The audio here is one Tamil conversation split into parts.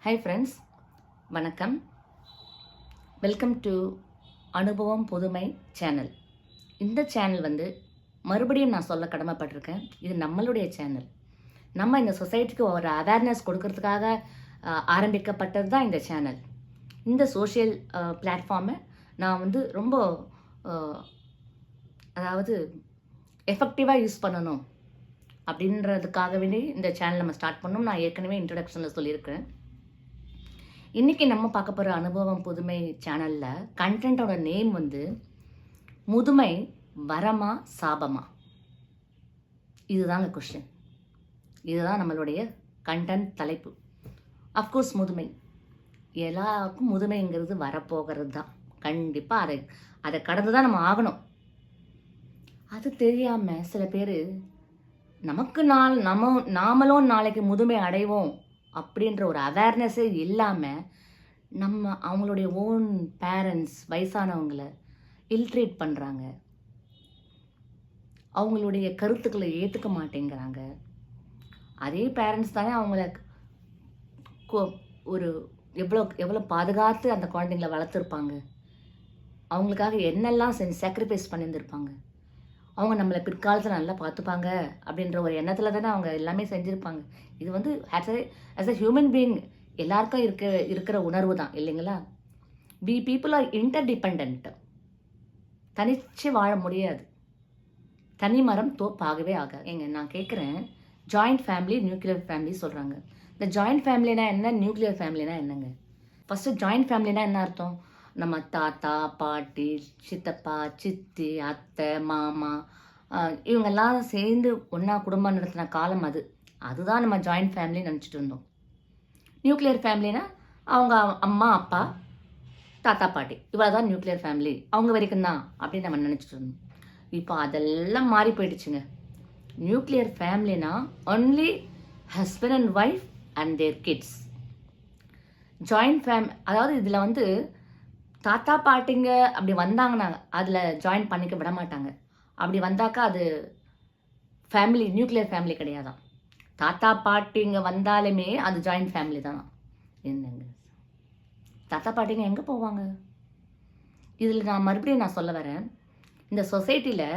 ஹாய் ஃப்ரெண்ட்ஸ், வணக்கம். வெல்கம் டு அனுபவம் புதுமை சேனல். இந்த சேனல் மறுபடியும் நான் சொல்ல கடமைப்பட்டிருக்கேன். இது நம்மளுடைய சேனல். நம்ம இந்த சொசைட்டிக்கு ஒரு அவேர்னஸ் கொடுக்கறதுக்காக ஆரம்பிக்கப்பட்டது தான் இந்த சேனல். இந்த சோஷியல் பிளாட்ஃபார்மை நான் ரொம்ப அதாவது எஃபெக்டிவாக யூஸ் பண்ணணும் அப்படின்றதுக்காகவே இந்த சேனல் நம்ம ஸ்டார்ட் பண்ணோம். நான் ஏற்கனவே இன்ட்ரடக்ஷனில் சொல்லியிருக்கேன். இன்றைக்கி நம்ம பார்க்க போகிற அனுபவம் புதுமை சேனலில் கண்டென்ட்டோட நேம் முதுமை வரமா சாபமா, இதுதாங்க கொஸ்டின். இதுதான் நம்மளுடைய கண்டென்ட் தலைப்பு. அஃப்கோர்ஸ் முதுமை எல்லாருக்கும் முதுமைங்கிறது வரப்போகிறது தான். கண்டிப்பாக அதை கடந்து தான் நம்ம ஆகணும். அது தெரியாமல் சில பேர் நாமளும் நாளைக்கு முதுமை அடைவோம் அப்படின்ற ஒரு அவேர்னஸே இல்லாமல் அவங்களுடைய ஓன் பேரண்ட்ஸ் வயசானவங்களை இல்ட்ரேட் பண்ணுறாங்க. அவங்களுடைய கருத்துக்களை ஏற்றுக்க மாட்டேங்கிறாங்க. அதே பேரண்ட்ஸ் தானே அவங்கள ஒரு எவ்வளோ பாதுகாத்து அந்த குழந்தைங்களை வளர்த்துருப்பாங்க. அவங்களுக்காக என்னெல்லாம் சாக்ரிஃபைஸ் பண்ணியிருந்திருப்பாங்க. அவங்க நம்மளை பிற்காலத்தில் நல்லா பார்த்துப்பாங்க அப்படின்ற ஒரு எண்ணத்தில் தானே அவங்க எல்லாமே செஞ்சுருப்பாங்க. இது ஆஸ் அ ஹியூமன் பீயிங் எல்லாருக்கும் இருக்கிற உணர்வு தான் இல்லைங்களா? People are interdependent. தனிச்சு வாழ முடியாது. தனி மரம் தோப்பாகவே ஏங்க நான் கேட்குறேன், ஜாயிண்ட் ஃபேமிலி நியூக்ளியர் ஃபேமிலி சொல்கிறாங்க. இந்த ஜாயிண்ட் ஃபேமிலினா என்ன, நியூக்ளியர் ஃபேமிலினா என்னங்க? ஃபஸ்ட்டு ஜாயிண்ட் ஃபேமிலினா என்ன அர்த்தம்? நம்ம தாத்தா பாட்டி சித்தப்பா சித்தி அத்தை மாமா இவங்கெல்லாம் சேர்ந்து ஒன்றா குடும்பம் நடத்தின காலம் அதுதான் நம்ம ஜாயிண்ட் ஃபேமிலி நினச்சிட்டு இருந்தோம். நியூக்ளியர் ஃபேமிலினா அவங்க அம்மா அப்பா தாத்தா பாட்டி இவ்வளோ தான் நியூக்ளியர் ஃபேமிலி, அவங்க வரைக்கும் தான் அப்படின்னு நம்ம நினச்சிட்டு இருந்தோம். இப்போ அதெல்லாம் மாறி போயிடுச்சுங்க. நியூக்ளியர் ஃபேமிலினா only husband and wife and their kids. Joint அதாவது இதில் தாத்தா பாட்டிங்க அப்படி வந்தாங்கன்னா அதில் ஜாயின் பண்ணிக்க விட மாட்டாங்க. அப்படி வந்தாக்கா அது ஃபேமிலி நியூக்ளியர் ஃபேமிலி கிடையாதான். தாத்தா பாட்டிங்க வந்தாலுமே அது ஜாயிண்ட் ஃபேமிலி தானா? என்னங்க, தாத்தா பாட்டிங்க எங்கே போவாங்க? இதில் நான் மறுபடியும் சொல்ல வரேன், இந்த சொசைட்டியில்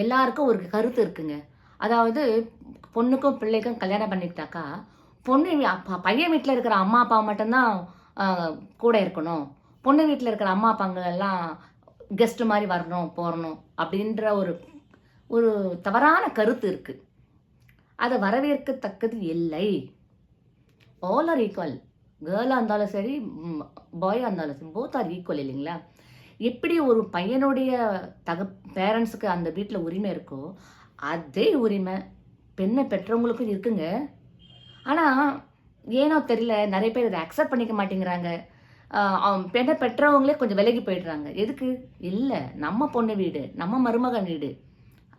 எல்லாருக்கும் ஒரு கருத்து இருக்குங்க. அதாவது பொண்ணுக்கும் பிள்ளைக்கும் கல்யாணம் பண்ணிக்கிட்டாக்கா பையன் வீட்டில் இருக்கிற அம்மா அப்பா மட்டும்தான் கூட இருக்கணும், பொண்ணு வீட்டில் இருக்கிற அம்மா அப்பாங்க எல்லாம் கெஸ்ட்டு மாதிரி வரணும் போகணும் அப்படின்ற ஒரு தவறான கருத்து இருக்குது. அதை வரவேற்கத்தக்கது இல்லை. All R equal. கேர்ளாக இருந்தாலும் சரி பாயாக இருந்தாலும் சரி, போத் ஆர் ஈக்குவல் இல்லைங்களா? எப்படி ஒரு பையனுடைய பேரண்ட்ஸுக்கு அந்த வீட்டில் உரிமை இருக்கோ அதே உரிமை பெண்ணை பெற்றவங்களுக்கும் இருக்குங்க. ஆனால் ஏனோ தெரியல, நிறைய பேர் இதை அக்செப்ட் பண்ணிக்க மாட்டேங்கிறாங்க. பெண்ணை பெற்றவங்களே கொஞ்சம் விலகி போயிடுறாங்க. எதுக்கு? இல்லை, நம்ம பொண்ணு வீடு, நம்ம மருமகன் வீடு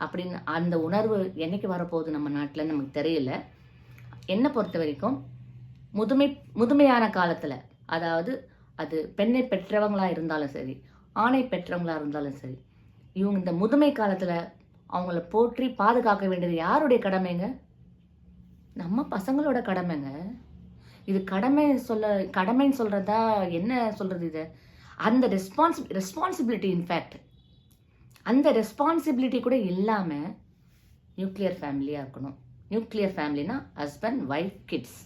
அப்படின்னு அந்த உணர்வு என்னைக்கு வரப்போகுது நம்ம நாட்டில் நமக்கு தெரியல. என்னை பொறுத்த வரைக்கும் முதுமையான காலத்தில், அதாவது அது பெண்ணை பெற்றவங்களாக இருந்தாலும் சரி ஆணை பெற்றவங்களாக இருந்தாலும் சரி, இவங்க இந்த முதுமை காலத்தில் அவங்கள போற்றி பாதுகாக்க வேண்டியது யாருடைய கடமைங்க? நம்ம பசங்களோட கடமைங்க. இது கடமைன்னு சொல்கிறதா என்ன சொல்கிறது? இது அந்த ரெஸ்பான்சிபிலிட்டி. இன்ஃபேக்ட் அந்த ரெஸ்பான்சிபிலிட்டி கூட இல்லாமல் நியூக்ளியர் ஃபேமிலியாக இருக்கணும். நியூக்ளியர் ஃபேமிலினா ஹஸ்பண்ட் ஒய்ஃப் கிட்ஸ்,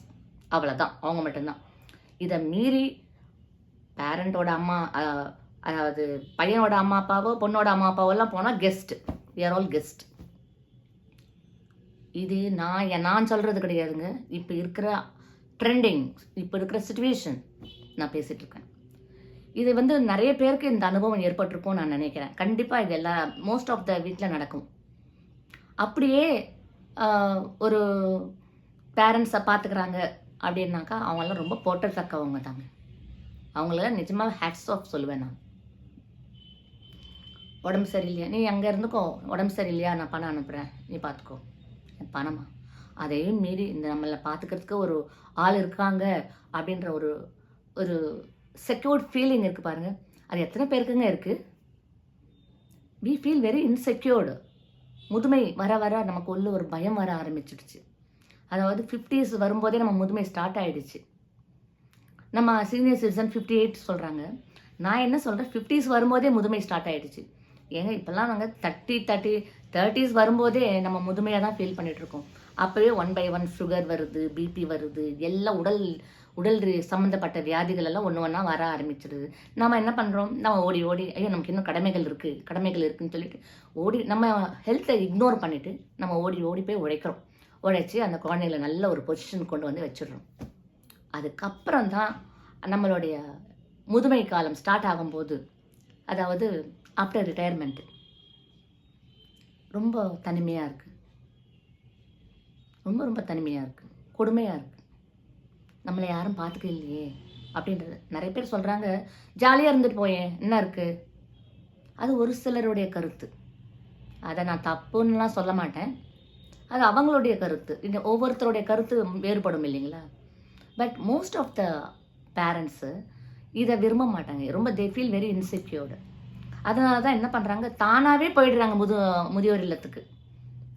அவ்வளோதான், அவங்க மட்டும்தான். இதை மீறி பேரண்டோட அம்மா, அதாவது பையனோட அம்மா அப்பாவோ பொண்ணோட அம்மா அப்பாவோ எல்லாம் போனால் guest, we are all guest. இது நான் சொல்கிறது கிடையாதுங்க. இப்போ இருக்கிற ட்ரெண்டிங், இப்போ இருக்கிற சிச்சுவேஷன் நான் பேசிகிட்டு இருக்கேன். இது நிறைய பேருக்கு இந்த அனுபவம் ஏற்பட்டிருக்கும்னு நான் நினைக்கிறேன். கண்டிப்பாக இது மோஸ்ட் ஆஃப் த வீட்டில் நடக்கும். அப்படியே ஒரு பேரண்ட்ஸை பார்த்துக்கிறாங்க அப்படின்னாக்கா அவங்களாம் ரொம்ப போற்றத்தக்கவங்க தாங்க. அவங்கள நிஜமாக ஹேட்ஸ் ஆஃப் சொல்லுவேன் நான். உடம்பு சரியில்லையா, நீ அங்கே இருந்துக்கோ, உடம்பு சரியில்லையா நான் பணம் அனுப்புகிறேன், நீ பார்த்துக்கோ. பணமா? அதையும் மீறி இந்த நம்மளை பார்த்துக்கிறதுக்கு ஒரு ஆள் இருக்காங்க அப்படின்ற ஒரு செக்யூர்ட் ஃபீலிங் இருக்குது பாருங்கள். அது எத்தனை பேருக்குங்க இருக்குது? We feel very insecure. முதுமை வர வர நமக்கு உள்ள ஒரு பயம் வர ஆரம்பிச்சிடுச்சு. அதாவது 50s வரும்போதே நம்ம முதுமை ஸ்டார்ட் ஆகிடுச்சு. நம்ம சீனியர் சிட்டிசன் 58 சொல்கிறாங்க. நான் என்ன சொல்கிறேன், 50s வரும்போதே முதுமை ஸ்டார்ட் ஆகிடுச்சு. ஏங்க இப்போல்லாம் நாங்கள் 30s வரும்போதே நம்ம முதுமையாக தான் ஃபீல் பண்ணிகிட்ருக்கோம். அப்போவே 1 by 1 சுகர் வருது, பிபி வருது, எல்லாம் உடல் உடல் சம்மந்தப்பட்ட வியாதிகள் எல்லாம் ஒன்று ஒன்றா வர ஆரம்பிச்சிடுது. நம்ம என்ன பண்ணுறோம், நம்ம ஓடி ஓடி ஐயோ நமக்கு இன்னும் கடமைகள் இருக்குதுன்னு சொல்லிட்டு ஓடி நம்ம ஹெல்த்தை இக்னோர் பண்ணிவிட்டு நம்ம ஓடி ஓடி போய் உழைச்சி அந்த குழந்தைகளை நல்ல ஒரு பொசிஷன் கொண்டு வந்து வச்சிடுறோம். அதுக்கப்புறம் தான் நம்மளுடைய முதுமை காலம் ஸ்டார்ட் ஆகும்போது, அதாவது ஆஃப்டர் ரிட்டையர்மெண்ட்டு ரொம்ப தனிமையாக இருக்குது. ரொம்ப ரொம்ப தனிமையாக இருக்குது, கொடுமையாக இருக்குது. நம்மளை யாரும் பார்த்துக்க இல்லையே அப்படின்றது. நிறைய பேர் சொல்கிறாங்க, ஜாலியாக இருந்துட்டு போயேன் என்ன இருக்குது. அது ஒரு சிலருடைய கருத்து. அதை நான் தப்புன்னுலாம் சொல்ல மாட்டேன். அது அவங்களுடைய கருத்து. இந்த ஒவ்வொருத்தருடைய கருத்து வேறுபடும் இல்லைங்களா. But most of the parents இதை விரும்ப மாட்டாங்க. ரொம்ப தே ஃபீல் வெரி இன்செக்யூர்டு. அதனால தான் என்ன பண்ணுறாங்க, தானாகவே போயிடுறாங்க முதியோர் இல்லத்துக்கு.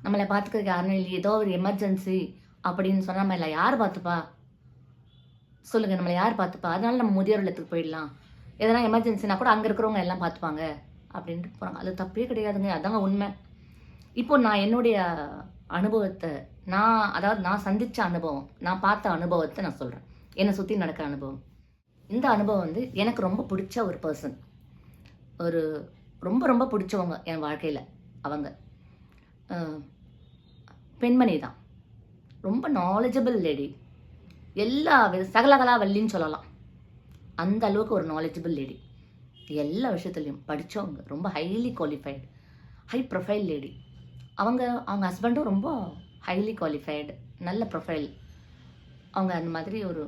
நம்மளை பார்த்துக்கிறதுக்கு யாரும் இல்லை, ஏதோ ஒரு எமர்ஜென்சி அப்படின்னு சொன்னால் நம்ம இல்லை யார் பார்த்துப்பா சொல்லுங்கள், நம்மளை யார் பார்த்துப்பா, அதனால நம்ம முதியோர் இல்லத்துக்கு போயிடலாம், எதனா எமர்ஜென்சினா கூட அங்கே இருக்கிறவங்க எல்லாம் பார்த்துப்பாங்க அப்படின்ட்டு போகிறாங்க. அது தப்பே கிடையாதுங்க, அதாங்க உண்மை. இப்போ நான் என்னுடைய அனுபவத்தை நான் சந்தித்த அனுபவம், நான் பார்த்த அனுபவத்தை நான் சொல்கிறேன். என்னை சுற்றி நடக்கிற அனுபவம். இந்த அனுபவம் வந்து எனக்கு ரொம்ப பிடிச்ச ஒரு பர்சன், ஒரு ரொம்ப ரொம்ப பிடிச்சவங்க என் வாழ்க்கையில். அவங்க பெண்மணி தான், ரொம்ப நாலேஜபிள் லேடி. எல்லா சகலகலா வல்லின்னு சொல்லலாம். அந்த அளவுக்கு ஒரு நாலேஜபிள் லேடி. எல்லா விஷயத்துலையும் படித்தவங்க, ரொம்ப highly qualified, high profile lady. அவங்க ஹஸ்பண்டும் ரொம்ப ஹைலி குவாலிஃபைடு, நல்ல ப்ரொஃபைல். அவங்க அந்த மாதிரி ஒரு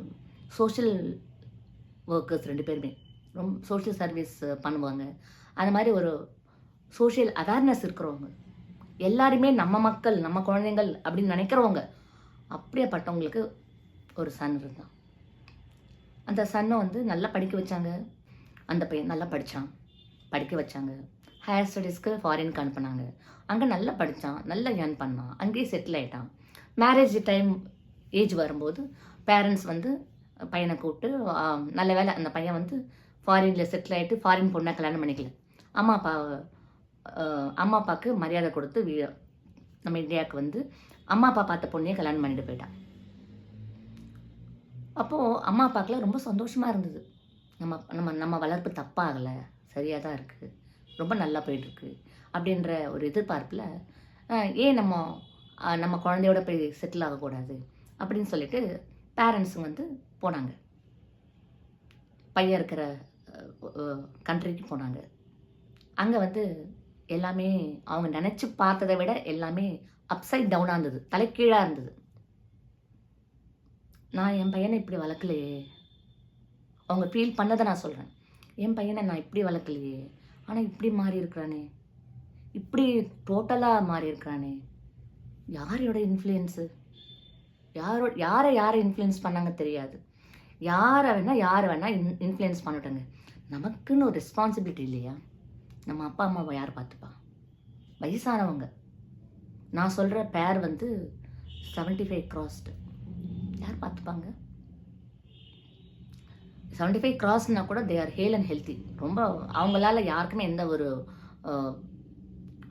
சோஷியல் ஒர்க்கர்ஸ் 2 பேருமே ரொம்ப சோஷியல் சர்வீஸ் பண்ணுவாங்க. அந்த மாதிரி ஒரு சோஷியல் அவேர்னஸ் இருக்கிறவங்க, எல்லாருமே நம்ம மக்கள் நம்ம குழந்தைங்கள் அப்படின்னு நினைக்கிறவங்க. அப்படியேப்பட்டவங்களுக்கு ஒரு சன் இருந்தான். அந்த சன்னை வந்து நல்லா படிக்க வச்சாங்க. அந்த பையன் நல்லா படித்தான், படிக்க வச்சாங்க. ஹையர் ஸ்டடீஸ்க்கு ஃபாரினுக்கு அனுப்புனாங்க. அங்கே நல்லா படித்தான், நல்லா ஏர்ன் பண்ணான், அங்கேயே செட்டில் ஆகிட்டான். மேரேஜ் டைம் ஏஜ் வரும்போது பேரண்ட்ஸ் வந்து பையனை கூப்பிட்டு, நல்ல வேலை அந்த பையன் வந்து ஃபாரினில் செட்டில் ஆகிட்டு ஃபாரின் பொண்ணை கல்யாணம் பண்ணிக்கல. அம்மா அப்பாவுக்கு மரியாதை கொடுத்து நம்ம இந்தியாவுக்கு வந்து அம்மா அப்பா பார்த்த பொண்ணையே கல்யாணம் பண்ணிட்டு போயிட்டான். அப்போது அம்மா அப்பாவுக்குலாம் ரொம்ப சந்தோஷமாக இருந்தது. நம்ம நம்ம நம்ம வளர்ப்பு தப்பாகலை, சரியாக தான் இருக்குது, ரொம்ப நல்லா போயிட்டுருக்கு அப்படின்ற ஒரு எதிர்பார்ப்பில் ஏன் நம்ம குழந்தையோட போய் செட்டில் ஆகக்கூடாது அப்படின்னு சொல்லிட்டு பேரண்ட்ஸுங்க வந்து போனாங்க. பையன் இருக்கிற கண்ட்ரிக்கு போனாங்க. அங்கே வந்து எல்லாமே அவங்க நினச்சி பார்த்ததை விட எல்லாமே அப்சைட் டவுனாக இருந்தது, தலைக்கீழாக இருந்தது. நான் என் பையனை இப்படி வளர்க்கலையே, அவங்க ஃபீல் பண்ணதை நான் சொல்கிறேன். என் பையனை நான் இப்படி வளர்க்கலையே, ஆனால் இப்படி மாறி இருக்கிறானே, இப்படி டோட்டலாக மாறி இருக்கிறானே. யாரோட இன்ஃப்ளூயன்ஸு, யாரை இன்ஃப்ளூயன்ஸ் பண்ணாங்க தெரியாது. யாரை வேணால் இன்ஃப்ளூயன்ஸ் பண்ணட்டுங்க. நமக்குன்னு ஒரு ரெஸ்பான்சிபிலிட்டி இல்லையா? நம்ம அப்பா அம்மாவை யார் பார்த்துப்பா? வயசானவங்க. நான் சொல்கிற பேர் வந்து 75 crossed. யார் பார்த்துப்பாங்க? 75 crossனா கூட they are Hale and healthy. ரொம்ப அவங்களால யாருக்குமே எந்த ஒரு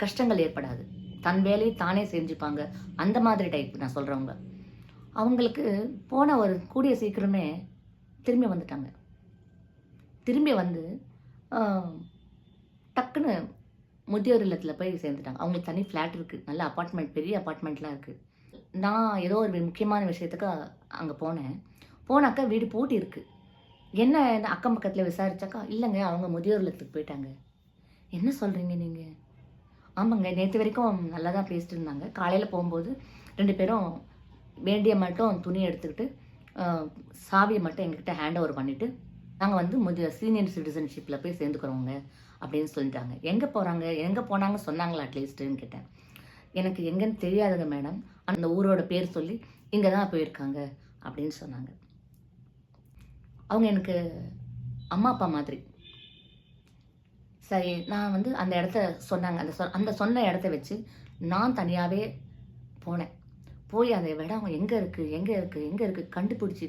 கஷ்டங்கள் ஏற்படாது. தன் வேலையை தானே செஞ்சுப்பாங்க. அந்த மாதிரி டைப் நான் சொல்கிறவங்க. அவங்களுக்கு போன ஒரு கூடிய சீக்கிரமே திரும்பி வந்துட்டாங்க. திரும்பி வந்து டக்குன்னு முதியோர் இல்லத்தில் போய் சேர்ந்துட்டாங்க. அவங்களுக்கு தனி ஃப்ளாட் இருக்குது, நல்ல அப்பார்ட்மெண்ட், பெரிய அப்பார்ட்மெண்ட்லாம் இருக்குது. நான் ஏதோ ஒரு முக்கியமான விஷயத்துக்கு அங்கே போனாக்கா வீடு பூட்டி இருக்குது. என்ன அக்கம் பக்கத்தில் விசாரிச்சாக்கா, இல்லைங்க அவங்க முதியோர் இல்லத்துக்கு போயிட்டாங்க. என்ன சொல்கிறீங்க நீங்கள்? ஆமாங்க, நேற்று வரைக்கும் நல்லா தான் பேசிட்டு இருந்தாங்க. காலையில் போகும்போது 2 பேரும் வேண்டிய மட்டும் துணி எடுத்துக்கிட்டு சாவியை மட்டும் எங்ககிட்ட ஹேண்ட் ஓவர் பண்ணிவிட்டு நாங்கள் வந்து சீனியர் சிட்டிசன்ஷிப்பில் போய் சேர்ந்துக்கிறோங்க அப்படின்னு சொல்லிட்டாங்க. எங்கே போனாங்க சொன்னாங்களா அட்லீஸ்ட்டுன்னு கேட்டேன். எனக்கு எங்கேன்னு தெரியாதுங்க மேடம், அந்த ஊரோட பேர் சொல்லி இங்கே தான் போயிருக்காங்க அப்படின்னு சொன்னாங்க. அவங்க எனக்கு அம்மா அப்பா மாதிரி. சரி, நான் வந்து அந்த இடத்த சொன்னாங்க. அந்த சொன்ன இடத்த வச்சு நான் தனியாகவே போனேன். போய் அதை விட அவங்க எங்கே இருக்குது கண்டுபிடிச்சி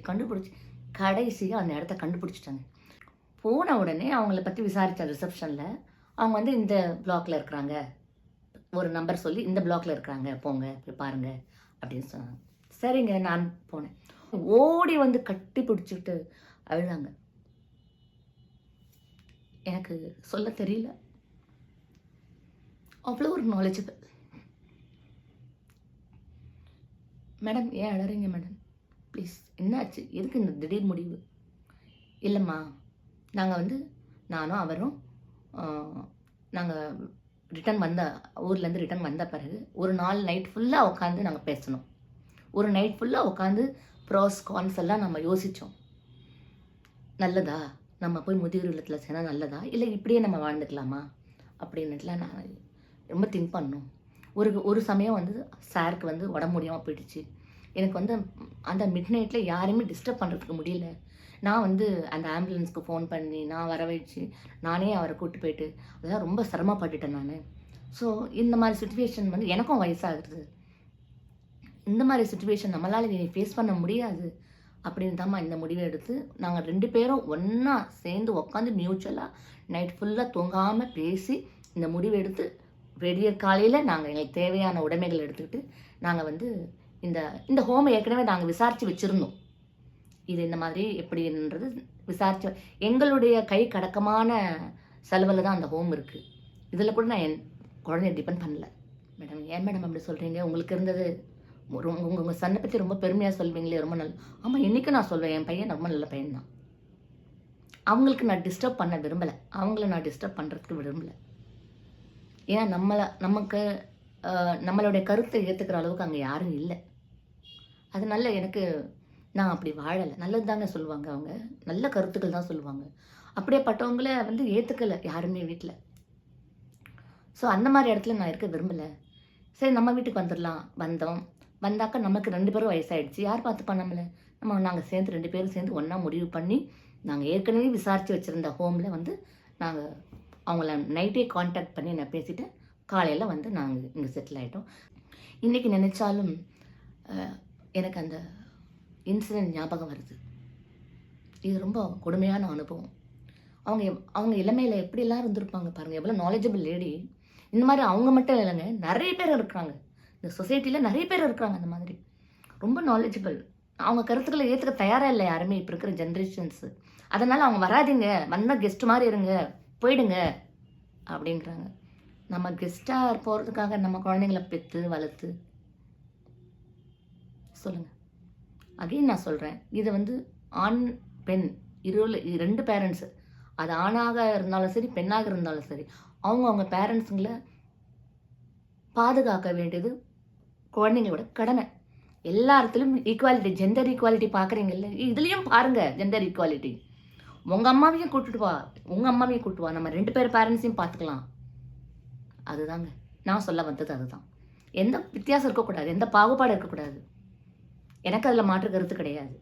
கடைசியாக அந்த இடத்த கண்டுபிடிச்சிட்டாங்க. போன உடனே அவங்கள பற்றி விசாரித்த ரிசப்ஷனில் அவங்க வந்து இந்த பிளாக்ல இருக்கிறாங்க, ஒரு நம்பர் சொல்லி இந்த பிளாக்ல இருக்கிறாங்க, போங்க போய் பாருங்க அப்படின்னு சொன்னாங்க. சரிங்க, நான் போனேன். ஓடி வந்து கட்டி பிடிச்சிட்டு அழுதாங்க. எனக்கு சொல்ல தெரியல, அவ்வளோ ஒரு நாலேஜபிள். மேடம் ஏன் அழறீங்க மேடம், ப்ளீஸ் என்னாச்சு, எதுக்கு இந்த திடீர் முடிவு? இல்லைம்மா, நாங்கள் வந்து நானும் அவரும் நாங்கள் ஊர்லேருந்து ரிட்டர்ன் வந்த பிறகு ஒரு நாள் நைட் ஃபுல்லாக உட்காந்து நாங்கள் பேசணும். ஒரு நைட் ஃபுல்லாக உட்காந்து ப்ராஸ் கான்ஸ் எல்லாம் நம்ம யோசித்தோம். நல்லதா நம்ம போய் முதியோர் இல்லத்தில் சேர்ந்தா நல்லதா, இல்லை இப்படியே நம்ம வாழ்ந்துக்கலாமா அப்படின்னுட்டுலாம் நான் ரொம்ப திங்க் பண்ணோம். ஒரு சமயம் வந்து சாருக்கு வந்து உடம்பு முடியாமல் போயிடுச்சு. எனக்கு வந்து அந்த மிட் நைட்டில் யாரையுமே டிஸ்டர்ப் பண்ணுறதுக்கு முடியல. நான் வந்து அந்த ஆம்புலன்ஸ்க்கு ஃபோன் பண்ணி நான் வர வச்சு நானே அவரை கூப்பிட்டு போயிட்டு அதெல்லாம் ரொம்ப சிரமப்பட்டுட்டேன் நான். ஸோ இந்த மாதிரி சுச்சுவேஷன் வந்து எனக்கும் வயசாகுது. இந்த மாதிரி சுச்சுவேஷன் நம்மளால் இனி ஃபேஸ் பண்ண முடியாது அப்படின்னு தான் இந்த முடிவை எடுத்து நாங்கள் 2 பேரும் ஒன்றா சேர்ந்து உட்காந்து மியூச்சுவலாக நைட் ஃபுல்லாக தூங்காமல் பேசி இந்த முடிவை எடுத்து விடியற் காலையில் நாங்கள் எங்களுக்கு தேவையான உடைமைகள் எடுத்துக்கிட்டு நாங்கள் வந்து இந்த ஹோமை ஏற்கனவே நாங்கள் விசாரித்து வச்சுருந்தோம். இது இந்த மாதிரி எப்படின்றது விசாரித்து எங்களுடைய கை கடக்கமான செலவில் தான் அந்த ஹோம் இருக்குது. இதில் கூட நான் என் குழந்தைய டிபெண்ட் பண்ணல. மேடம் ஏன் மேடம் அப்படி சொல்கிறீங்க, உங்களுக்கு இருந்தது உங்கள் சன்னை பற்றி ரொம்ப பெருமையாக சொல்வீங்களே, ரொம்ப நல்ல. ஆமாம், இன்றைக்கும் நான் சொல்வேன், என் பையன் ரொம்ப நல்ல பையன் தான். அவங்களுக்கு நான் டிஸ்டர்ப் பண்ண விரும்பலை, அவங்கள நான் டிஸ்டர்ப் பண்ணுறதுக்கு விரும்பலை. ஏன்னா நமக்கு நம்மளுடைய கருத்தை ஏற்றுக்கிற அளவுக்கு அங்கே யாரும் இல்லை. அதனால நான் அப்படி வாழலை. நல்லது தாங்க சொல்லுவாங்க, அவங்க நல்ல கருத்துக்கள் தான் சொல்லுவாங்க. அப்படியேப்பட்டவங்கள வந்து ஏற்றுக்கலை யாருமே வீட்டில். ஸோ அந்த மாதிரி இடத்துல நான் இருக்க விரும்பலை. சரி, நம்ம வீட்டுக்கு வந்துடலாம். வந்தாக்கா நமக்கு 2 பேரும் வயசாகிடுச்சு, யார் பார்த்துப்பா நம்மளை? நாங்கள் சேர்ந்து 2 பேரும் சேர்ந்து ஒன்றா முடிவு பண்ணி நாங்கள் ஏற்கனவே விசாரித்து வச்சுருந்த ஹோமில் வந்து நாங்கள் அவங்கள நைட்டே கான்டாக்ட் பண்ணி நான் பேசிவிட்டு காலையில் வந்து நாங்கள் இங்கே செட்டில் ஆகிட்டோம். இன்றைக்கி நினச்சாலும் எனக்கு அந்த இன்சிடெண்ட் ஞாபகம் வருது. இது ரொம்ப கொடுமையான அனுபவம். அவங்க இளமையில் எப்படிலாம் இருந்திருப்பாங்க பாருங்கள், எவ்வளோ நாலேஜபிள் லேடி. இந்த மாதிரி அவங்க மட்டும் இல்லைங்க, நிறைய பேர் இருக்கிறாங்க இந்த சொசைட்டியில், நிறைய பேர் இருக்கிறாங்க அந்த மாதிரி ரொம்ப நாலேஜபிள். அவங்க கருத்துக்களை ஏற்றுக்க தயாராக இல்லை யாருமே இப்போ இருக்கிற ஜென்ரேஷன்ஸு. அதனால் அவங்க வராதிங்க, வந்தால் கெஸ்ட் மாதிரி இருங்க, போயிடுங்க அப்படிங்கிறாங்க. நம்ம கெஸ்ட்டாக போகிறதுக்காக நம்ம குழந்தைங்கள பெற்று வளர்த்து சொல்லுங்கள். அகைன் நான் சொல்கிறேன், இது வந்து ஆண் பெண் 2 பேரண்ட்ஸு, அது ஆணாக இருந்தாலும் சரி பெண்ணாக இருந்தாலும் சரி, அவங்க பேரண்ட்ஸுங்களை பாதுகாக்க வேண்டியது குழந்தைங்களோட கடமை. எல்லா இடத்துலையும் ஈக்குவாலிட்டி, ஜெண்டர் ஈக்குவாலிட்டி பார்க்குறீங்கல்ல, இதுலேயும் பாருங்கள் ஜெண்டர் ஈக்குவாலிட்டி. உங்கள் அம்மாவையும் கூப்பிட்டு வா, நம்ம 2 பேர் பேரண்ட்ஸையும் பார்த்துக்கலாம். அதுதாங்க நான் சொல்ல வந்தது. அதுதான், எந்த வித்தியாசம் இருக்கக்கூடாது, எந்த பாகுபாடு இருக்கக்கூடாது. எனக்கு அதில் மாற்று கருத்து கிடையாது.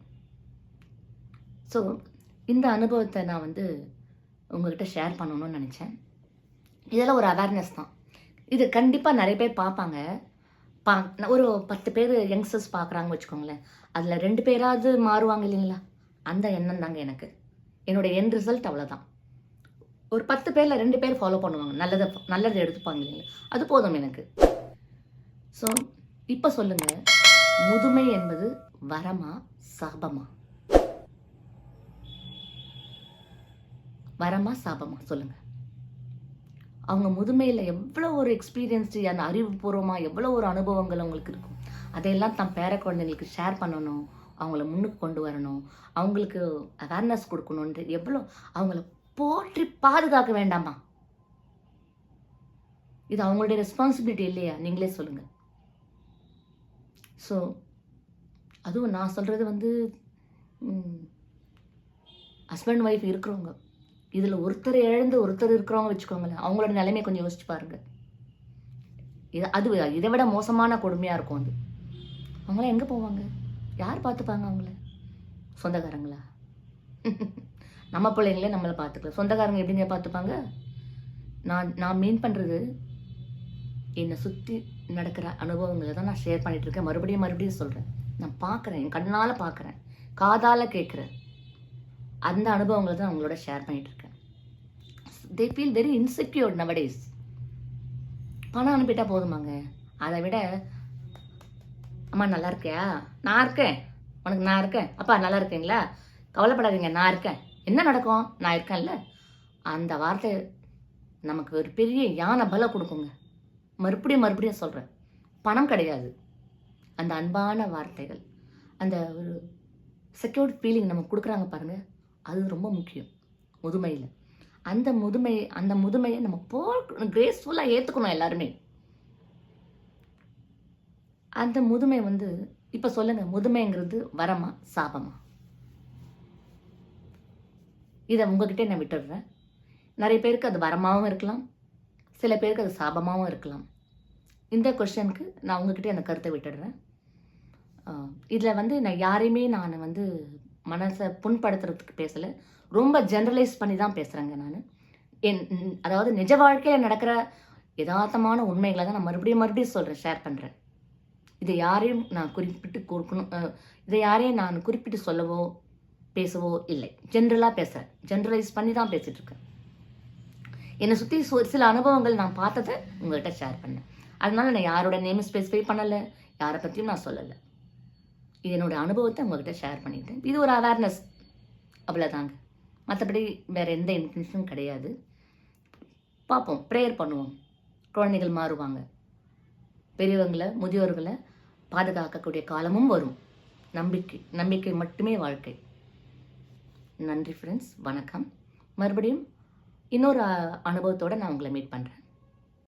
ஸோ இந்த அனுபவத்தை நான் வந்து உங்கள்கிட்ட ஷேர் பண்ணணும்னு நினச்சேன். இதெல்லாம் ஒரு அவேர்னஸ் தான். இது கண்டிப்பாக நிறைய பேர் பார்ப்பாங்க. ஒரு 10 பேர் யங்ஸ்டர்ஸ் பார்க்குறாங்கன்னு வச்சுக்கோங்களேன், அதில் 2 பேராவது மாறுவாங்க இல்லைங்களா? அந்த எண்ணம் தாங்க எனக்கு. என்னோடய என் ரிசல்ட் அவ்வளோதான். ஒரு 10 பேரில் 2 பேர் ஃபாலோ பண்ணுவாங்க, நல்லதை எடுத்துப்பாங்க இல்லைங்களா? அது போதும் எனக்கு. ஸோ இப்போ சொல்லுங்கள், முதுமை என்பது வரமா சாபமா? வரமா சாபமா சொல்லுங்கள். அவங்க முதுமையில் எவ்வளோ ஒரு எக்ஸ்பீரியன்ஸு, அந்த அறிவுபூர்வமாக எவ்வளோ ஒரு அனுபவங்கள் அவங்களுக்கு இருக்கும். அதையெல்லாம் தன் பேர குழந்தைங்களுக்கு ஷேர் பண்ணணும், அவங்கள முன்னுக்கு கொண்டு வரணும், அவங்களுக்கு அவேர்னஸ் கொடுக்கணுன்ட்டு எவ்வளோ அவங்கள போற்றி பாதுகாக்க வேண்டாமா? இது அவங்களுடைய ரெஸ்பான்சிபிலிட்டி இல்லையா? நீங்களே சொல்லுங்கள். ஸோ அதுவும் நான் சொல்கிறது வந்து ஹஸ்பண்ட் ஒய்ஃப் இருக்கிறவங்க, இதில் ஒருத்தர் இழந்து ஒருத்தர் இருக்கிறவங்க வச்சுக்கோங்களேன், அவங்களோட நிலைமையை கொஞ்சம் யோசிச்சு பாருங்கள். இதை விட மோசமான கொடுமையாக இருக்கும். அது அவங்களாம் எங்கே போவாங்க? யார் பார்த்துப்பாங்க அவங்கள? சொந்தக்காரங்களா? நம்ம பிள்ளைங்களே நம்மளை பார்த்துக்கல, சொந்தக்காரங்க எப்படிங்க பார்த்துப்பாங்க? நான் மீன் பண்ணுறது என்னை சுற்றி நடக்கிற அனுபவங்களை தான் நான் ஷேர் பண்ணிகிட்ருக்கேன். மறுபடியும் சொல்கிறேன். நான் பார்க்குறேன், என் கண்ணால் பார்க்குறேன், காதால் கேட்குறேன். அந்த அனுபவங்களை தான் அவங்களோட ஷேர் பண்ணிகிட்ருக்கேன். They feel very insecured nowadays. பணம் அனுப்பிட்டா போதுமாங்க. அதை விட, அம்மா நல்லா இருக்கியா? நான் இருக்கேன். உனக்கு நான் இருக்கேன். அப்பா நல்லா இருக்கீங்களா? கவலைப்படாதீங்க, நான் இருக்கேன். என்ன நடக்கும்? நான் இருக்கேன்ல. அந்த வார்த்தை நமக்கு ஒரு பெரிய யானை பலம் கொடுக்குங்க. மறுபடியும் சொல்கிறேன், பணம் கிடையாது. அந்த அன்பான வார்த்தைகள், அந்த ஒரு செக்யூர்ட் ஃபீலிங் நமக்கு கொடுக்குறாங்க பாருங்க, அது ரொம்ப முக்கியம் முதுமையில். அந்த முதுமையை நம்ம கிரேஸ்ஃபுல்லாக ஏற்றுக்கணும் எல்லாருமே. அந்த முதுமை இப்போ சொல்லுங்க, முதுமைங்கிறது வரமா சாபமா? இதை உங்ககிட்ட நான் விட்டுடுறேன். நிறைய பேருக்கு அது வரமாகவும் இருக்கலாம், சில பேருக்கு அது சாபமாகவும் இருக்கலாம். இந்த கொஸ்டனுக்கு நான் உங்ககிட்ட அந்த கருத்தை விட்டுடுறேன். இதில் நான் யாரையுமே நான் மனசை புண்படுத்துறதுக்கு பேசலை. ரொம்ப ஜென்ரலைஸ் பண்ணி தான் பேசுகிறேங்க நான். அதாவது நிஜ வாழ்க்கையில் நடக்கிற யதார்த்தமான உண்மைகளை தான் நான் மறுபடியும் சொல்கிறேன், ஷேர் பண்ணுறேன். இதை யாரையும் நான் குறிப்பிட்டு சொல்லவோ பேசவோ இல்லை. ஜென்ரலாக பேசுகிறேன், ஜென்ரலைஸ் பண்ணி தான் பேசிகிட்ருக்கேன். என்னை சுற்றி சில அனுபவங்கள் நான் பார்த்ததை உங்கள்கிட்ட ஷேர் பண்ணேன். அதனால நான் யாரோட நேம் ஸ்பெசிஃபை பண்ணலை, யாரை பற்றியும் நான் சொல்லலை. இது என்னோட அனுபவத்தை உங்கள்கிட்ட ஷேர் பண்ணிட்டேன். இது ஒரு அவேர்னஸ், அவ்வளோதாங்க. மற்றபடி வேறு எந்த இன்டென்ஷனும் கிடையாது. பார்ப்போம், ப்ரேயர் பண்ணுவோம். குழந்தைகள் மாறுவாங்க, பெரியவங்களை முதியோர்களை பாதுகாக்கக்கூடிய காலமும் வரும். நம்பிக்கை மட்டுமே வாழ்க்கை. நன்றி ஃப்ரெண்ட்ஸ், வணக்கம். மறுபடியும் இன்னொரு அனுபவத்தோடு நான் உங்களை மீட் பண்ணுறேன்.